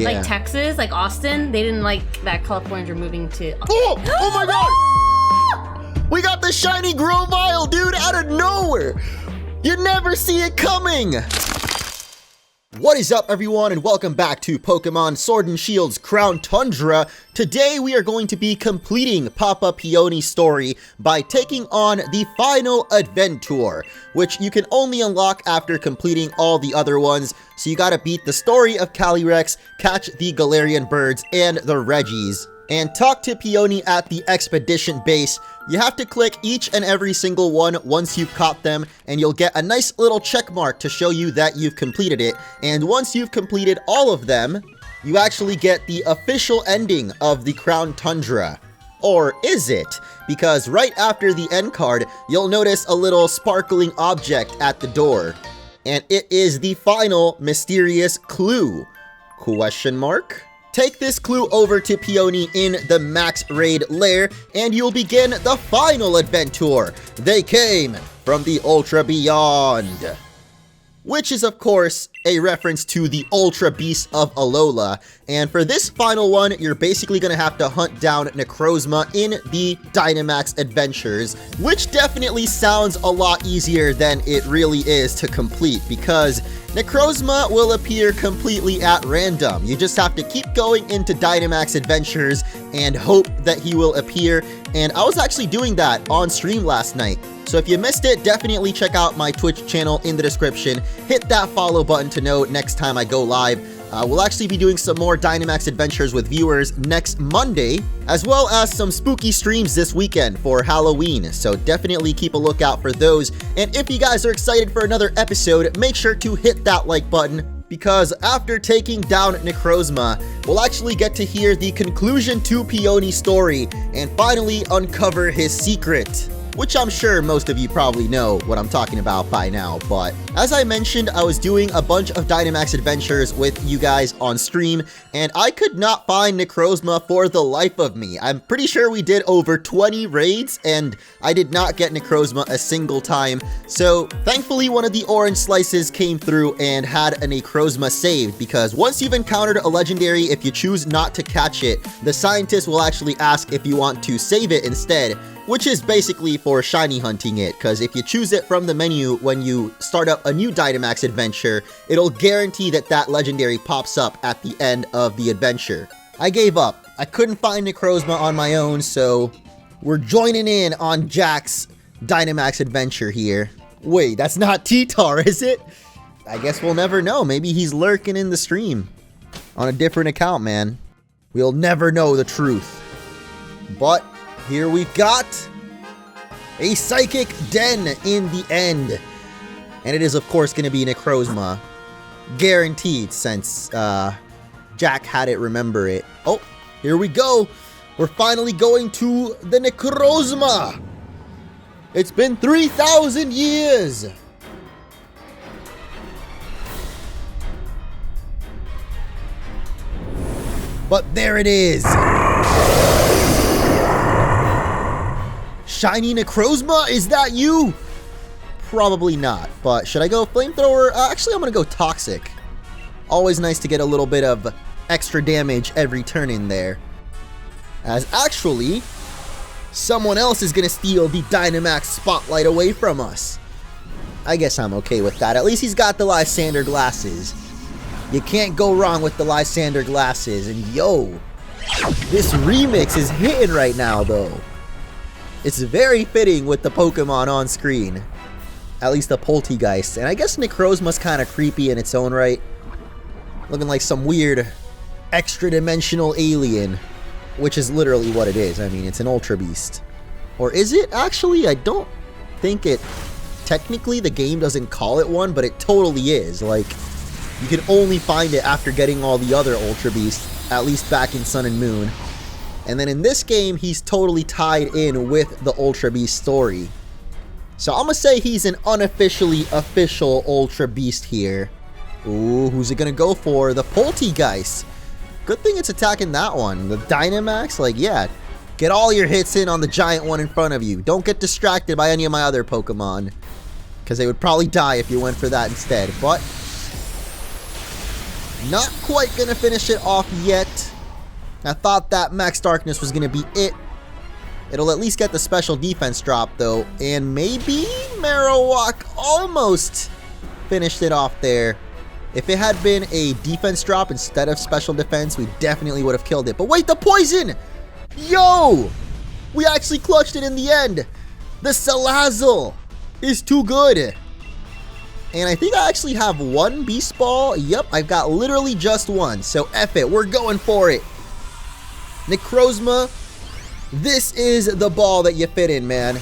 like Texas, like Austin, they didn't like that Californians were moving to. Oh my god! We got the shiny Grovyle, dude, out of nowhere. You never see it coming. What is up, everyone, and welcome back to Pokemon Sword and Shield's Crown Tundra. Today, we are going to be completing Papa Peony's story by taking on the final Adventure, which you can only unlock after completing all the other ones. So you gotta beat the story of Calyrex, catch the Galarian birds and the Reggies, and talk to Peony at the Expedition base. You have to click each and every single one once you've caught them, and you'll get a nice little check mark to show you that you've completed it. And once you've completed all of them, you actually get the official ending of the Crown Tundra. Or is it? Because right after the end card, you'll notice a little sparkling object at the door. And it is the final mysterious clue. Question mark? Take this clue over to Peony in the Max Raid lair, and you'll begin the final adventure. They came from the Ultra Beyond. Which is, of course, a reference to the Ultra Beast of Alola. And for this final one, you're basically going to have to hunt down Necrozma in the Dynamax Adventures, which definitely sounds a lot easier than it really is to complete, because Necrozma will appear completely at random. You just have to keep going into Dynamax Adventures and hope that he will appear. And I was actually doing that on stream last night. So if you missed it, definitely check out my Twitch channel in the description. Hit that follow button to know next time I go live. We'll actually be doing some more Dynamax Adventures with viewers next Monday, as well as some spooky streams this weekend for Halloween. So definitely keep a lookout for those. And if you guys are excited for another episode, make sure to hit that like button, because after taking down Necrozma, we'll actually get to hear the conclusion to Peony's story and finally uncover his secret, which I'm sure most of you probably know what I'm talking about by now. But as I mentioned, I was doing a bunch of Dynamax Adventures with you guys on stream, and I could not find Necrozma for the life of me. I'm pretty sure we did over 20 raids, and I did not get Necrozma a single time. So thankfully, one of the orange slices came through and had a Necrozma saved, because once you've encountered a legendary, if you choose not to catch it, the scientist will actually ask if you want to save it instead, which is basically for shiny hunting it, because if you choose it from the menu when you start up a new Dynamax adventure, it'll guarantee that that legendary pops up at the end of the adventure. I gave up. I couldn't find Necrozma on my own, so we're joining in on Jack's Dynamax adventure here. Wait, that's not T-Tar, is it? I guess we'll never know. Maybe he's lurking in the stream on a different account, man. We'll never know the truth. But here we got a Psychic Den in the end. And it is, of course, going to be Necrozma. Guaranteed, since Jack had it remember it. Oh, here we go. We're finally going to the Necrozma. It's been 3,000 years. But there it is. Shiny Necrozma, is that you? Probably not, but should I go Flamethrower? Actually, I'm gonna go Toxic. Always nice to get a little bit of extra damage every turn in there. As actually, someone else is gonna steal the Dynamax spotlight away from us. I guess I'm okay with that. At least he's got the Lysander glasses. You can't go wrong with the Lysander glasses. And yo, this remix is hitting right now though. It's very fitting with the Pokemon on screen. At least the Poltegeist. And I guess Necrozma's kind of creepy in its own right. Looking like some weird extra-dimensional alien. Which is literally what it is. I mean, it's an Ultra Beast. Or is it? Actually, I don't think it... Technically, the game doesn't call it one, but it totally is. Like, you can only find it after getting all the other Ultra Beasts. At least back in Sun and Moon. And then in this game, he's totally tied in with the Ultra Beast story. So I'm going to say he's an unofficially official Ultra Beast here. Ooh, who's it going to go for? The Poltegeist. Good thing it's attacking that one. The Dynamax, like, yeah. Get all your hits in on the giant one in front of you. Don't get distracted by any of my other Pokemon, because they would probably die if you went for that instead. But Not quite gonna finish it off yet. I thought that Max Darkness was gonna be it. It'll at least get the special defense drop though, and maybe Marowak almost finished it off there. If it had been a defense drop instead of special defense, we definitely would have killed it. But wait, the poison! Yo! We actually clutched it in the end. The Salazzle is too good. And I think I actually have one Beast Ball. Yep, I've got literally just one. So F it, we're going for it. Necrozma, this is the ball that you fit in, man.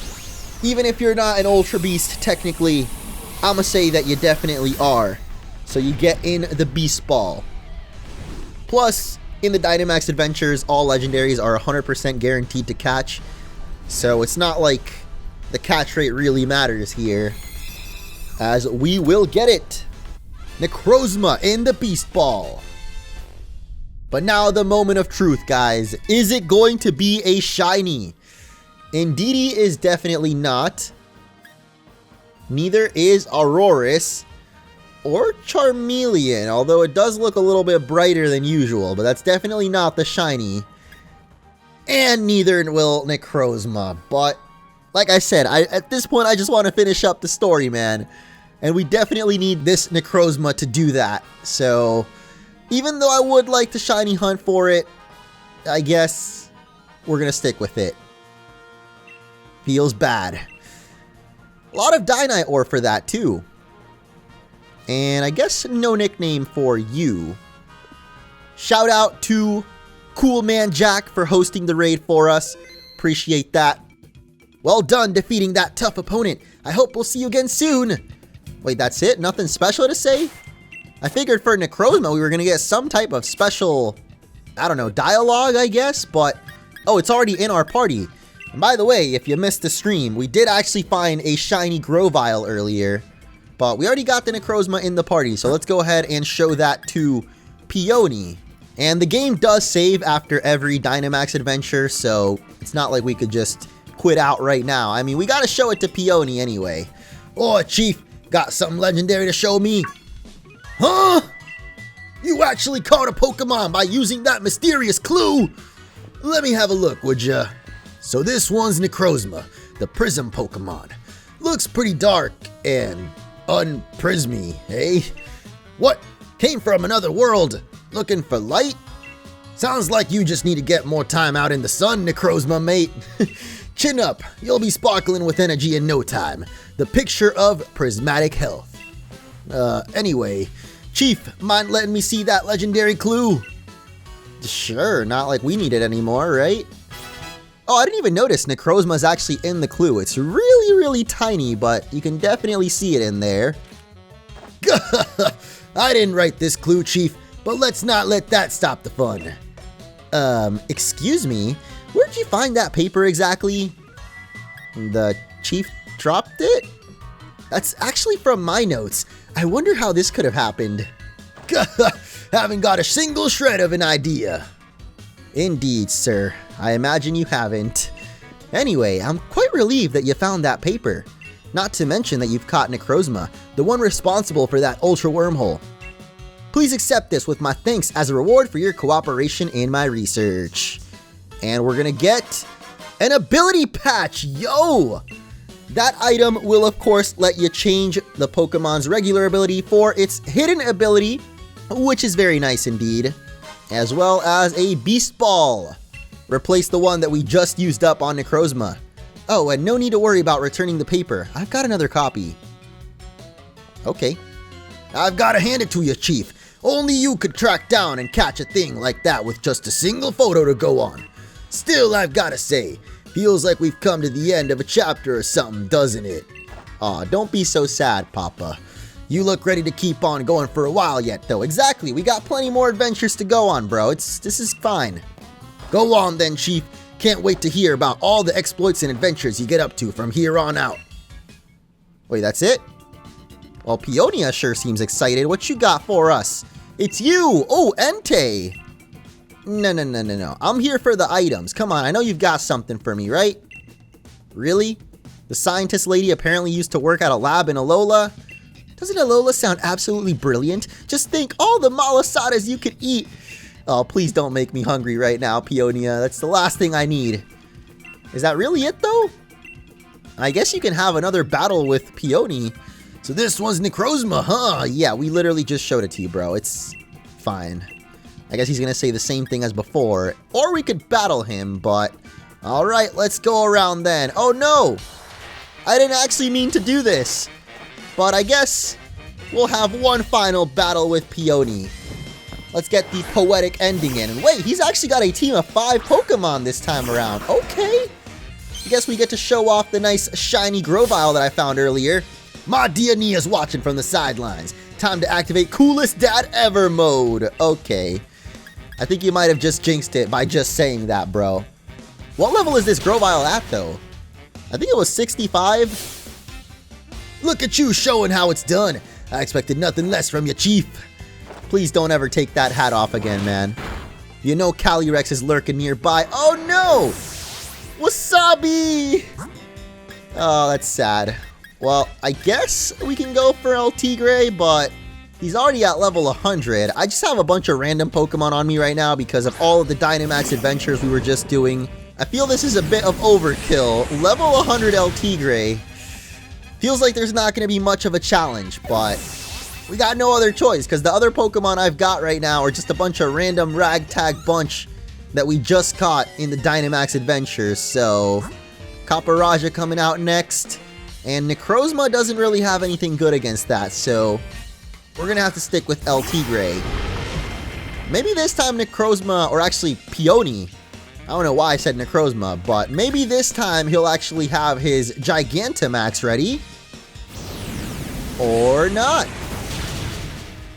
Even if you're not an Ultra Beast, technically, I'ma say that you definitely are. So you get in the Beast Ball. Plus, in the Dynamax Adventures, all legendaries are 100% guaranteed to catch. So it's not like the catch rate really matters here, as we will get it. Necrozma in the Beast Ball. But now the moment of truth, guys. Is it going to be a shiny? Indeedee is definitely not. Neither is Aurorus or Charmeleon, although it does look a little bit brighter than usual, but that's definitely not the shiny. And neither will Necrozma, but like I said, at this point I just want to finish up the story, man. And we definitely need this Necrozma to do that. So even though I would like to shiny hunt for it, I guess we're going to stick with it. Feels bad. A lot of Dynite ore for that too. And I guess no nickname for you. Shout out to Cool Man Jack for hosting the raid for us. Appreciate that. Well done defeating that tough opponent. I hope we'll see you again soon. Wait, that's it? Nothing special to say? I figured for Necrozma we were going to get some type of special, I don't know, dialogue, I guess, but oh, it's already in our party. And by the way, if you missed the stream, we did actually find a shiny Grovyle earlier, but we already got the Necrozma in the party, so let's go ahead and show that to Peony. And the game does save after every Dynamax adventure, so it's not like we could just quit out right now. I mean, we gotta show it to Peony anyway. Oh, Chief, got something legendary to show me? Huh? You actually caught a Pokemon by using that mysterious clue? Let me have a look, would ya? So this one's Necrozma, the Prism Pokemon. Looks pretty dark and unprismy, eh? What? Came from another world? Looking for light? Sounds like you just need to get more time out in the sun, Necrozma, mate. Chin up, you'll be sparkling with energy in no time. The picture of prismatic health. Anyway, Chief, mind letting me see that legendary clue? Sure, not like we need it anymore, right? Oh, I didn't even notice Necrozma's actually in the clue. It's really, really tiny, but you can definitely see it in there. I didn't write this clue, Chief, but let's not let that stop the fun. Excuse me? Where'd you find that paper exactly? The Chief dropped it? That's actually from my notes. I wonder how this could have happened. Haven't got a single shred of an idea. Indeed, sir. I imagine you haven't. Anyway, I'm quite relieved that you found that paper. Not to mention that you've caught Necrozma, the one responsible for that Ultra Wormhole. Please accept this with my thanks as a reward for your cooperation in my research. And we're gonna get an ability patch, yo! That item will of course let you change the Pokemon's regular ability for its hidden ability, which is very nice indeed, as well as a Beast Ball. Replace the one that we just used up on Necrozma. Oh, and no need to worry about returning the paper. I've got another copy. Okay. I've got to hand it to you, Chief. Only you could track down and catch a thing like that with just a single photo to go on. Still, I've got to say, feels like we've come to the end of a chapter or something, doesn't it? Aw, don't be so sad, Papa. You look ready to keep on going for a while yet, though. Exactly, we got plenty more adventures to go on, bro. This is fine. Go on then, Chief. Can't wait to hear about all the exploits and adventures you get up to from here on out. Wait, that's it? Well, Peonia sure seems excited. What you got for us? It's you! Oh, Entei! No. I'm here for the items. Come on, I know you've got something for me, right? Really? The scientist lady apparently used to work at a lab in Alola? Doesn't Alola sound absolutely brilliant? Just think all the malasadas you could eat. Oh, please don't make me hungry right now, Peonia. That's the last thing I need. Is that really it, though? I guess you can have another battle with Peony. So this one's Necrozma, huh? Yeah, we literally just showed it to you, bro. It's fine. I guess he's going to say the same thing as before. Or we could battle him, but... Alright, let's go around then. Oh, no! I didn't actually mean to do this. But I guess we'll have one final battle with Peony. Let's get the poetic ending in. And wait, he's actually got a team of 5 Pokemon this time around. Okay. I guess we get to show off the nice shiny Grovyle that I found earlier. My dear Nia's watching from the sidelines. Time to activate coolest dad ever mode. Okay. I think you might have just jinxed it by just saying that, bro. What level is this Grovyle at, though? I think it was 65. Look at you showing how it's done. I expected nothing less from you, Chief. Please don't ever take that hat off again, man. You know Calyrex is lurking nearby. Oh no! Wasabi! Oh, that's sad. Well, I guess we can go for El Tigre, but he's already at level 100. I just have a bunch of random Pokemon on me right now because of all of the Dynamax adventures we were just doing. I feel this is a bit of overkill. Level 100 El Tigre. Feels like there's not going to be much of a challenge, but we got no other choice because the other Pokemon I've got right now are just a bunch of random ragtag bunch that we just caught in the Dynamax adventures. So, Caparaja coming out next, and Necrozma doesn't really have anything good against that, so we're going to have to stick with El Tigre. Maybe this time Necrozma, or actually Peony, I don't know why I said Necrozma, but maybe this time he'll actually have his Gigantamax ready. Or not.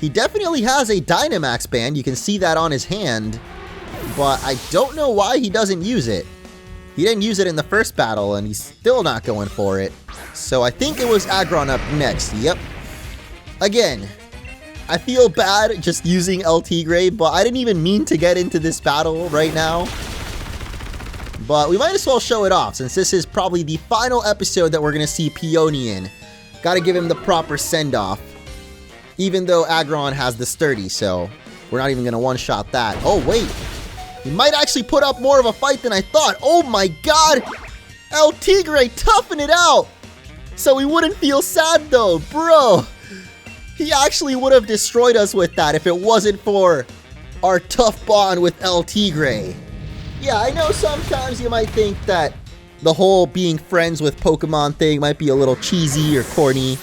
He definitely has a Dynamax band, you can see that on his hand, but I don't know why he doesn't use it. He didn't use it in the first battle, and he's still not going for it. So I think it was Aggron up next, yep. Again, I feel bad just using El Tigre, but I didn't even mean to get into this battle right now. But we might as well show it off, since this is probably the final episode that we're going to see Peony in. Gotta give him the proper send-off. Even though Aggron has the sturdy, so we're not even going to one-shot that. Oh, wait. He might actually put up more of a fight than I thought. Oh my god! El Tigre, toughen it out! So he wouldn't feel sad though, bro! He actually would have destroyed us with that if it wasn't for our tough bond with El Tigre. Yeah, I know sometimes you might think that the whole being friends with Pokemon thing might be a little cheesy or corny.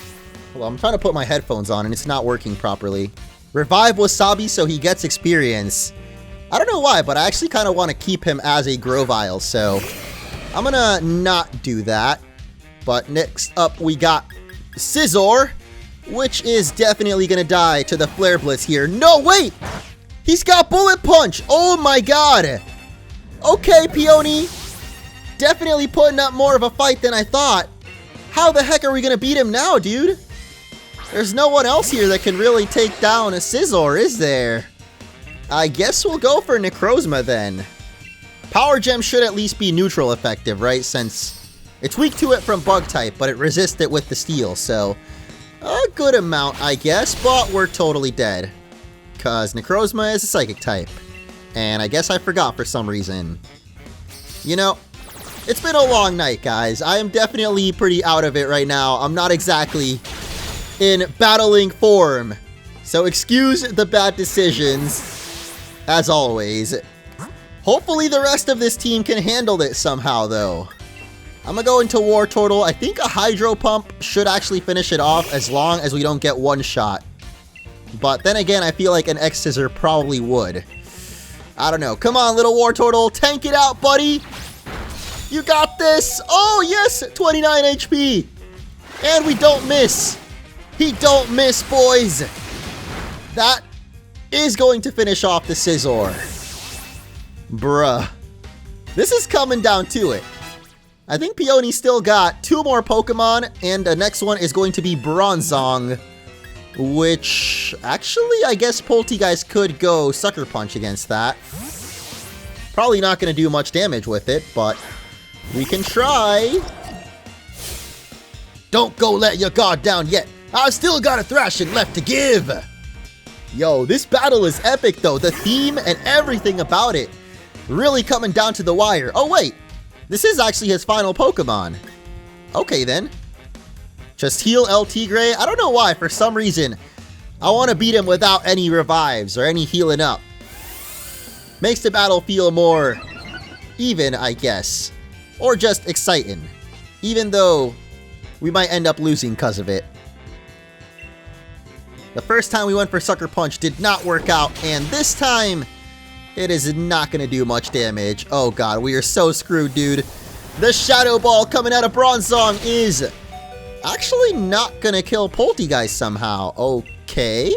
Well, I'm trying to put my headphones on and it's not working properly. Revive Wasabi so he gets experience. I don't know why, but I actually kind of want to keep him as a Grovyle, so I'm gonna not do that. But next up we got Scizor, which is definitely gonna die to the Flare Blitz here. No, wait! He's got Bullet Punch! Oh my god! Okay, Peony. Definitely putting up more of a fight than I thought. How the heck are we gonna beat him now, dude? There's no one else here that can really take down a Scizor, is there? I guess we'll go for Necrozma then. Power Gem should at least be neutral effective, right? Since it's weak to it from Bug type, but it resists it with the Steel, so a good amount, I guess, but we're totally dead. Because Necrozma is a Psychic type. And I guess I forgot for some reason. You know, it's been a long night, guys. I am definitely pretty out of it right now. I'm not exactly in battling form. So excuse the bad decisions. As always. Hopefully the rest of this team can handle it somehow, though. I'm gonna go into War Turtle. I think a Hydro Pump should actually finish it off as long as we don't get one shot. But then again, I feel like an X-Scissor probably would. I don't know. Come on, little War Turtle. Tank it out, buddy. You got this. Oh, yes. 29 HP. And we don't miss. He don't miss, boys. That is going to finish off the Scizor. Bruh. This is coming down to it. I think Peony still got 2 more Pokemon, and the next one is going to be Bronzong, which actually I guess Poltegeist could go Sucker Punch against that. Probably not going to do much damage with it, but we can try. Don't go let your guard down yet. I've still got a thrashing left to give. Yo, this battle is epic though. The theme and everything about it really coming down to the wire. Oh wait, this is actually his final Pokemon. Okay then. Just heal El Tigre. I don't know why, for some reason, I want to beat him without any revives or any healing up. Makes the battle feel more even, I guess. Or just exciting. Even though we might end up losing because of it. The first time we went for Sucker Punch did not work out, and this time, it is not going to do much damage. Oh god, we are so screwed, dude. The Shadow Ball coming out of Bronzong is actually not going to kill Poltegeist somehow. Okay.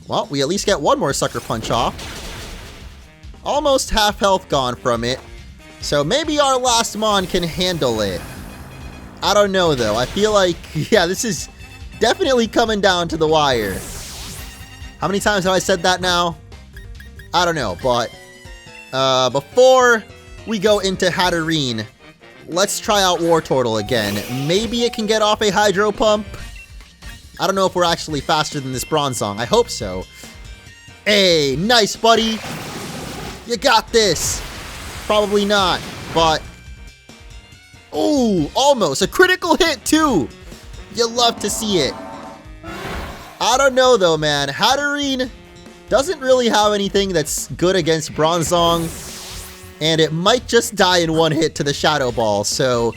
Well, we at least get one more Sucker Punch off. Almost half health gone from it. So maybe our last Mon can handle it. I don't know though. I feel like, yeah, this is definitely coming down to the wire. How many times have I said that now? I don't know, but before we go into Hatterene, let's try out Wartortle again. Maybe it can get off a Hydro Pump. I don't know if we're actually faster than this Bronzong. I hope so. Hey, nice, buddy. You got this. Probably not, but... Ooh, almost. A critical hit, too. You love to see it. I don't know, though, man. Hatterene doesn't really have anything that's good against Bronzong, and it might just die in one hit to the Shadow Ball, so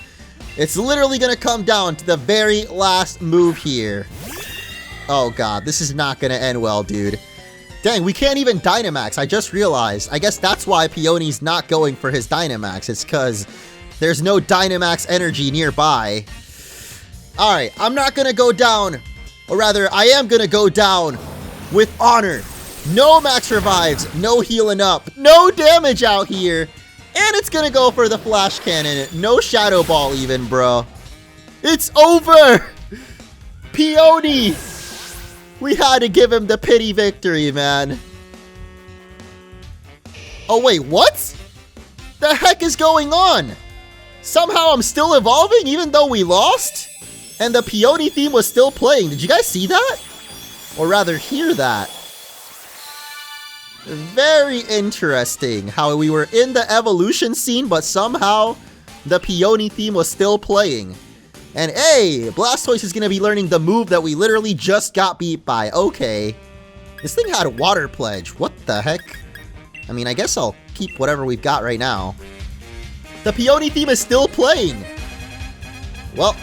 it's literally going to come down to the very last move here. Oh, God. This is not going to end well, dude. Dang, we can't even Dynamax. I just realized. I guess that's why Peony's not going for his Dynamax. It's because there's no Dynamax energy nearby. Alright, I'm not going to go down. Or rather, I am going to go down with honor. No max revives. No healing up. No damage out here. And it's going to go for the Flash Cannon. No Shadow Ball even, bro. It's over. Peony. We had to give him the pity victory, man. Oh, wait, what? The heck is going on? Somehow I'm still evolving even though we lost? And the Peony theme was still playing. Did you guys see that? Or rather, hear that? Very interesting how we were in the evolution scene, but somehow the Peony theme was still playing. And hey, Blastoise is going to be learning the move that we literally just got beat by. Okay. This thing had Water Pledge. What the heck? I mean, I guess I'll keep whatever we've got right now. The Peony theme is still playing. Well,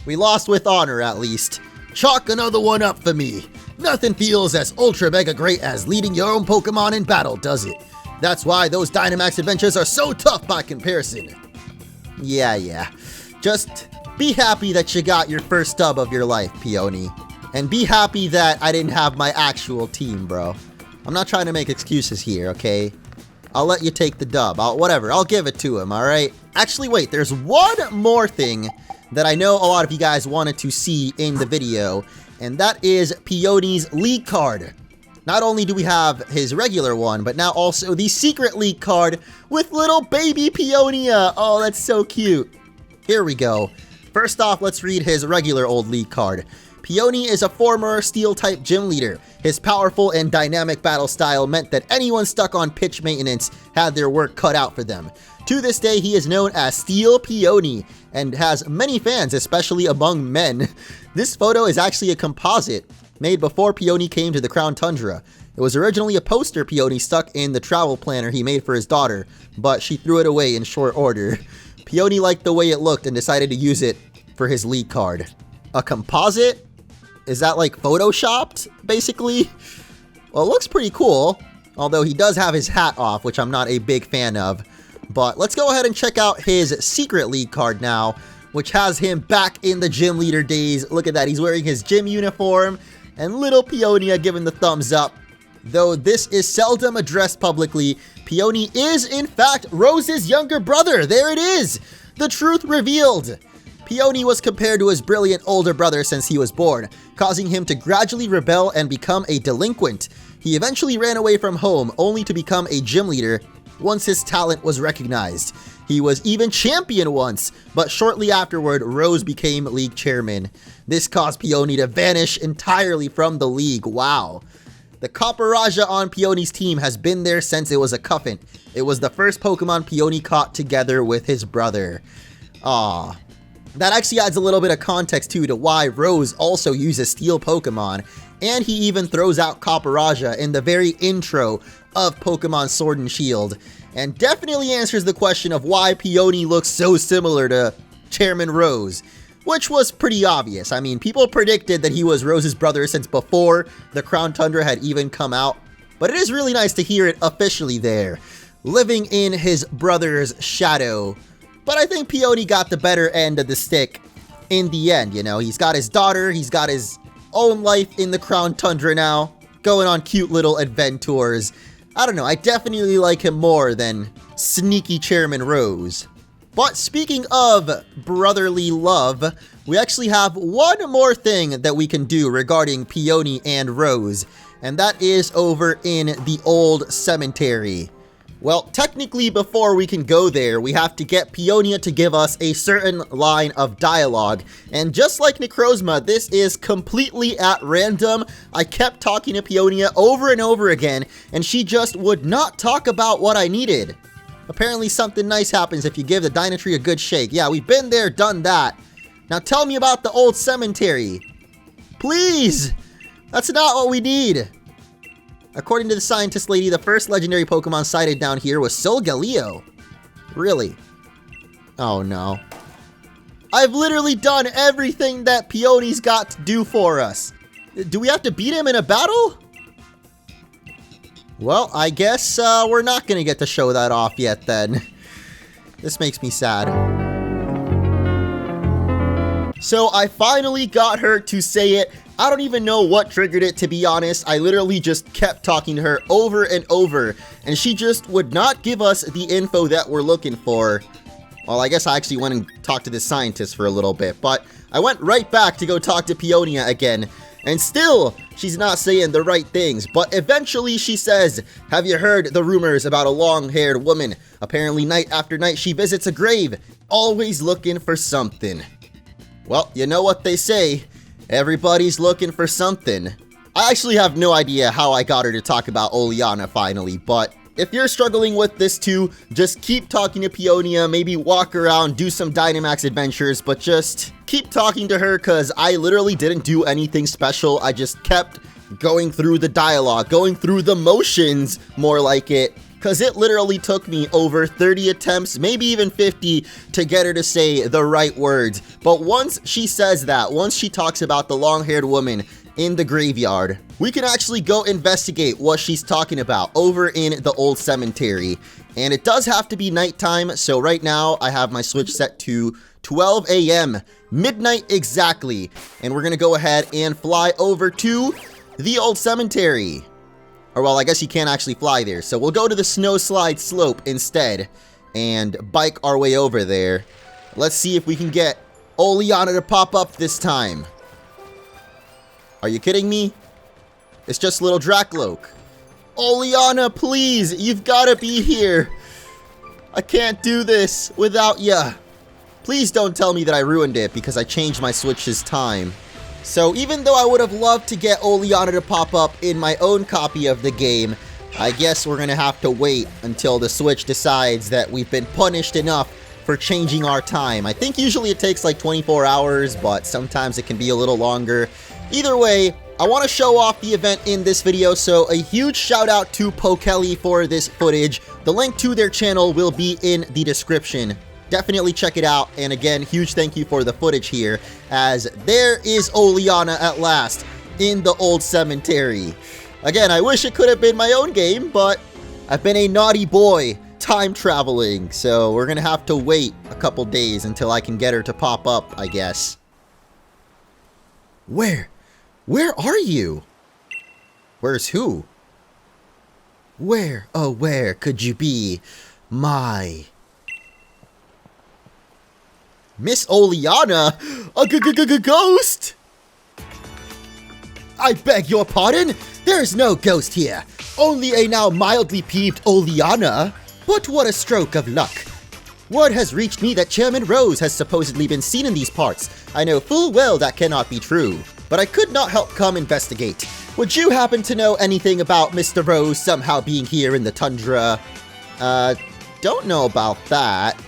we lost with honor at least. Chalk another one up for me. Nothing feels as ultra mega great as leading your own Pokemon in battle, does it? That's why those Dynamax adventures are so tough by comparison. Yeah. Just be happy that you got your first dub of your life, Peony. And be happy that I didn't have my actual team, bro. I'm not trying to make excuses here, okay? I'll let you take the dub. Whatever, I'll give it to him, alright? Actually, wait, there's one more thing that I know a lot of you guys wanted to see in the video, and that is Peony's League card. Not only do we have his regular one, but now also the secret League card with little baby Peonia. Oh, that's so cute. Here we go. First off, let's read his regular old League card. Peony is a former Steel-type gym leader. His powerful and dynamic battle style meant that anyone stuck on pitch maintenance had their work cut out for them. To this day, he is known as Steel Peony and has many fans, especially among men. This photo is actually a composite made before Peony came to the Crown Tundra. It was originally a poster Peony stuck in the travel planner he made for his daughter, but she threw it away in short order. Peony liked the way it looked and decided to use it for his League card. A composite? Is that like photoshopped, basically? Well, it looks pretty cool, although he does have his hat off, which I'm not a big fan of. But let's go ahead and check out his secret League card now, which has him back in the gym leader days. Look at that, he's wearing his gym uniform, and little Peonia giving the thumbs up. Though this is seldom addressed publicly, Peony is in fact Rose's younger brother. There it is! The truth revealed! Peony was compared to his brilliant older brother since he was born, causing him to gradually rebel and become a delinquent. He eventually ran away from home, only to become a gym leader once his talent was recognized. He was even champion once, but shortly afterward, Rose became league chairman. This caused Peony to vanish entirely from the league. Wow. The Copperajah on Peony's team has been there since it was a cuffin. It was the first Pokemon Peony caught together with his brother. Aww. That actually adds a little bit of context too to why Rose also uses steel Pokemon, and he even throws out Copperajah in the very intro of Pokemon Sword and Shield, and definitely answers the question of why Peony looks so similar to Chairman Rose, which was pretty obvious. I mean, people predicted that he was Rose's brother since before the Crown Tundra had even come out, but it is really nice to hear it officially there, living in his brother's shadow. But I think Peony got the better end of the stick in the end, you know. He's got his daughter, he's got his own life in the Crown Tundra now, going on cute little adventures. I don't know, I definitely like him more than sneaky Chairman Rose. But speaking of brotherly love, we actually have one more thing that we can do regarding Peony and Rose, and that is over in the old cemetery. Well, technically before we can go there, we have to get Peonia to give us a certain line of dialogue. And just like Necrozma, this is completely at random. I kept talking to Peonia over and over again, and she just would not talk about what I needed. Apparently something nice happens if you give the Dynatree a good shake. Yeah, we've been there, done that. Now tell me about the old cemetery. Please! That's not what we need. According to the scientist lady, the first legendary Pokemon sighted down here was Solgaleo. Really? Oh no. I've literally done everything that Peony's got to do for us. Do we have to beat him in a battle? Well, I guess we're not gonna get to show that off yet then. This makes me sad. So I finally got her to say it. I don't even know what triggered it, to be honest. I literally just kept talking to her over and over, and she just would not give us the info that we're looking for. Well, I guess I actually went and talked to the scientist for a little bit, but I went right back to go talk to Peonia again, and still, she's not saying the right things. But eventually she says, have you heard the rumors about a long-haired woman? Apparently night after night she visits a grave, always looking for something. Well, you know what they say. Everybody's looking for something. I actually have no idea how I got her to talk about Oleana finally, but if you're struggling with this too, just keep talking to Peonia, maybe walk around, do some Dynamax adventures, but just keep talking to her because I literally didn't do anything special. I just kept going through the dialogue, going through the motions, more like it, because it literally took me over 30 attempts, maybe even 50, to get her to say the right words. But once she says that, once she talks about the long-haired woman in the graveyard, we can actually go investigate what she's talking about over in the old cemetery. And it does have to be nighttime, so right now I have my Switch set to 12 a.m., midnight exactly. And we're gonna go ahead and fly over to the old cemetery. Or well, I guess you can't actually fly there, so we'll go to the snowslide slope instead and bike our way over there. Let's see if we can get Oleana to pop up this time. Are you kidding me? It's just little Dracloak. Oleana, please, you've got to be here. I can't do this without ya. Please don't tell me that I ruined it because I changed my Switch's time. So even though I would have loved to get Oleana to pop up in my own copy of the game, I guess we're gonna have to wait until the Switch decides that we've been punished enough for changing our time. I think usually it takes like 24 hours, but sometimes it can be a little longer. Either way, I want to show off the event in this video, so a huge shout out to Pokeli for this footage. The link to their channel will be in the description. Definitely check it out, and again, huge thank you for the footage here, as there is Oleana at last in the old cemetery. Again, I wish it could have been my own game, but I've been a naughty boy time traveling, so we're gonna have to wait a couple days until I can get her to pop up, I guess. Where are you? Where's who? Where, oh where could you be, my... Miss Oleana? A ghost? I beg your pardon? There's no ghost here. Only a now mildly peeved Oleana. But what a stroke of luck. Word has reached me that Chairman Rose has supposedly been seen in these parts. I know full well that cannot be true, but I could not help come investigate. Would you happen to know anything about Mr. Rose somehow being here in the Tundra? Don't know about that.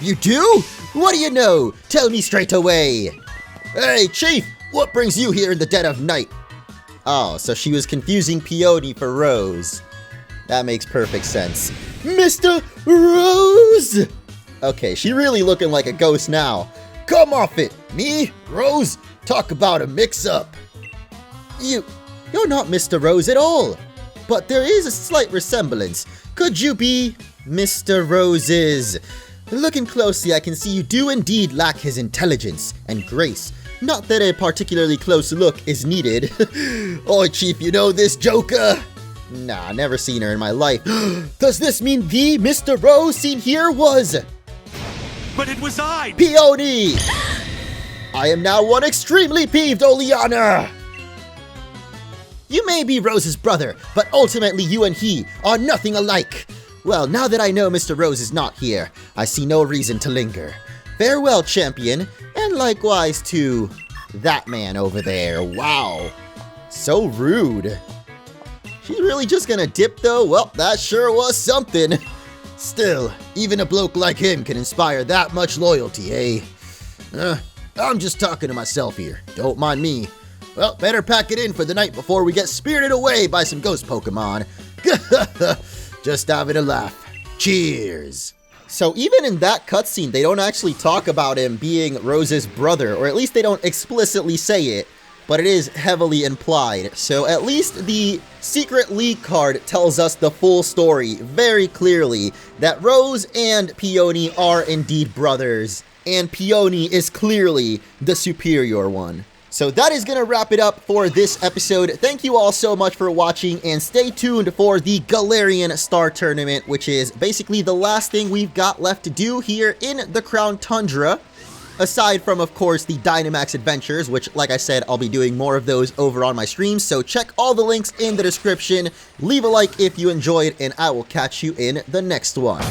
You do? What do you know? Tell me straight away. Hey, Chief, what brings you here in the dead of night? Oh, so she was confusing Peony for Rose. That makes perfect sense. Mr. Rose! Okay, she really looking like a ghost now. Come off it! Me? Rose? Talk about a mix-up. You're not Mr. Rose at all. But there is a slight resemblance. Could you be Mr. Rose's? Looking closely, I can see you do indeed lack his intelligence and grace. Not that a particularly close look is needed. Oi, Chief, you know this joker? Nah, never seen her in my life. Does this mean the Mr. Rose seen here was... But it was I! Peony! I am now one extremely peeved Oleana! You may be Rose's brother, but ultimately you and he are nothing alike. Well, now that I know Mr. Rose is not here, I see no reason to linger. Farewell, champion, and likewise to that man over there. Wow, so rude. She's really just gonna dip though? Well, that sure was something. Still, even a bloke like him can inspire that much loyalty, eh? I'm just talking to myself here. Don't mind me. Well, better pack it in for the night before we get spirited away by some ghost Pokemon. Just having a laugh. Cheers. So even in that cutscene, they don't actually talk about him being Rose's brother, or at least they don't explicitly say it, but it is heavily implied. So at least the secret leak card tells us the full story very clearly, that Rose and Peony are indeed brothers, and Peony is clearly the superior one. So that is going to wrap it up for this episode. Thank you all so much for watching, and stay tuned for the Galarian Star Tournament, which is basically the last thing we've got left to do here in the Crown Tundra. Aside from, of course, the Dynamax Adventures, which, like I said, I'll be doing more of those over on my streams, so check all the links in the description. Leave a like if you enjoyed, and I will catch you in the next one.